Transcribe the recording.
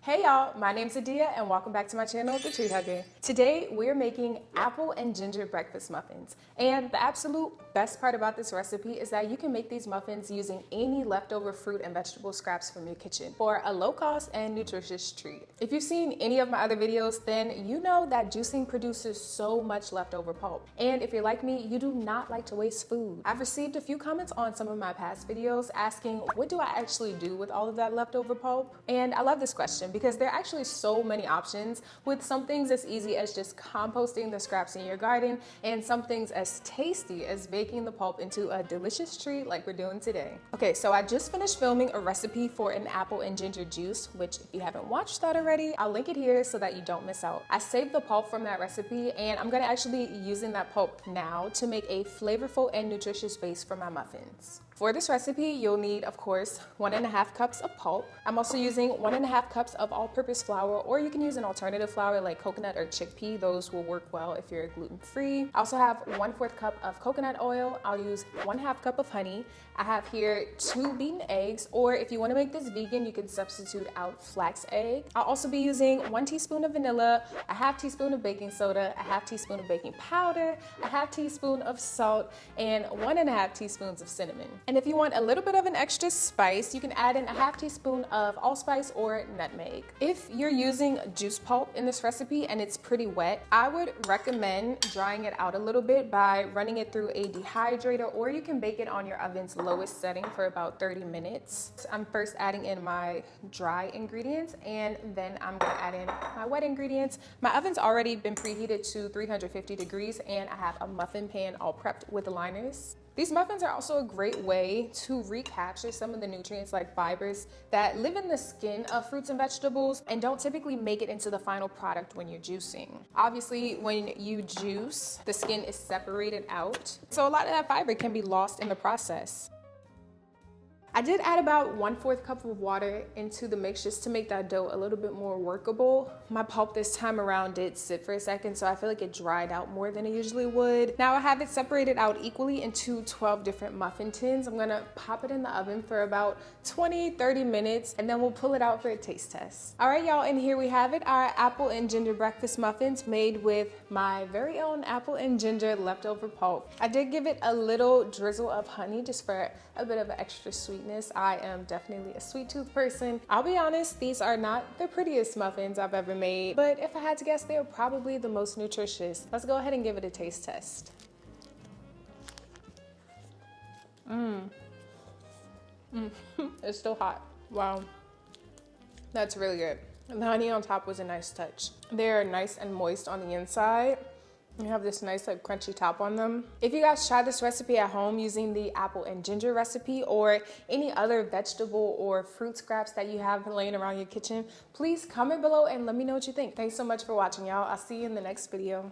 Hey y'all, my name's Adia and welcome back to my channel, The Tree Hugger. Today we're making apple and ginger breakfast muffins. And the absolute best part about this recipe is that you can make these muffins using any leftover fruit and vegetable scraps from your kitchen for a low cost and nutritious treat. If you've seen any of my other videos, then you know that juicing produces so much leftover pulp. And if you're like me, you do not like to waste food. I've received a few comments on some of my past videos asking, what do I actually do with all of that leftover pulp? And I love this question because there are actually so many options, with some things as easy as just composting the scraps in your garden and some things as tasty as baking the pulp into a delicious treat like we're doing today. Okay, so I just finished filming a recipe for an apple and ginger juice, which if you haven't watched that already, I'll link it here so that you don't miss out. I saved the pulp from that recipe and I'm gonna actually be using that pulp now to make a flavorful and nutritious base for my muffins. For this recipe, you'll need, of course, 1.5 cups of pulp. I'm also using 1.5 cups of all-purpose flour, or you can use an alternative flour like coconut or chickpea. Those will work well if you're gluten-free. I also have 1/4 cup of coconut oil. I'll use 1/2 cup of honey. I have here 2 beaten eggs, or if you want to make this vegan, you can substitute out flax egg. I'll also be using 1 teaspoon of vanilla, a 1/2 teaspoon of baking soda, a 1/2 teaspoon of baking powder, a 1/2 teaspoon of salt, and 1.5 teaspoons of cinnamon. And if you want a little bit of an extra spice, you can add in a 1/2 teaspoon of allspice or nutmeg. If you're using juice pulp in this recipe and it's pretty wet, I would recommend drying it out a little bit by running it through a dehydrator, or you can bake it on your oven's lowest setting for about 30 minutes. I'm first adding in my dry ingredients and then I'm gonna add in my wet ingredients. My oven's already been preheated to 350 degrees and I have a muffin pan all prepped with liners. These muffins are also a great way to recapture some of the nutrients like fibers that live in the skin of fruits and vegetables and don't typically make it into the final product when you're juicing. Obviously, when you juice, the skin is separated out, so a lot of that fiber can be lost in the process. I did add about 1/4 cup of water into the mix just to make that dough a little bit more workable. My pulp this time around did sit for a second, so I feel like it dried out more than it usually would. Now I have it separated out equally into 12 different muffin tins. I'm gonna pop it in the oven for about 20-30 minutes and then we'll pull it out for a taste test. All right, y'all, and here we have it, our apple and ginger breakfast muffins made with my very own apple and ginger leftover pulp. I did give it a little drizzle of honey just for a bit of an extra sweetness. I am definitely a sweet tooth person. I'll be honest, these are not the prettiest muffins I've ever made, but if I had to guess, they're probably the most nutritious. Let's go ahead and give it a taste test. It's still hot. Wow, that's really good. The honey on top was a nice touch. They're nice and moist on the inside. You have this nice like crunchy top on them. If you guys try this recipe at home using the apple and ginger recipe or any other vegetable or fruit scraps that you have laying around your kitchen, please comment below and let me know what you think. Thanks so much for watching, y'all. I'll see you in the next video.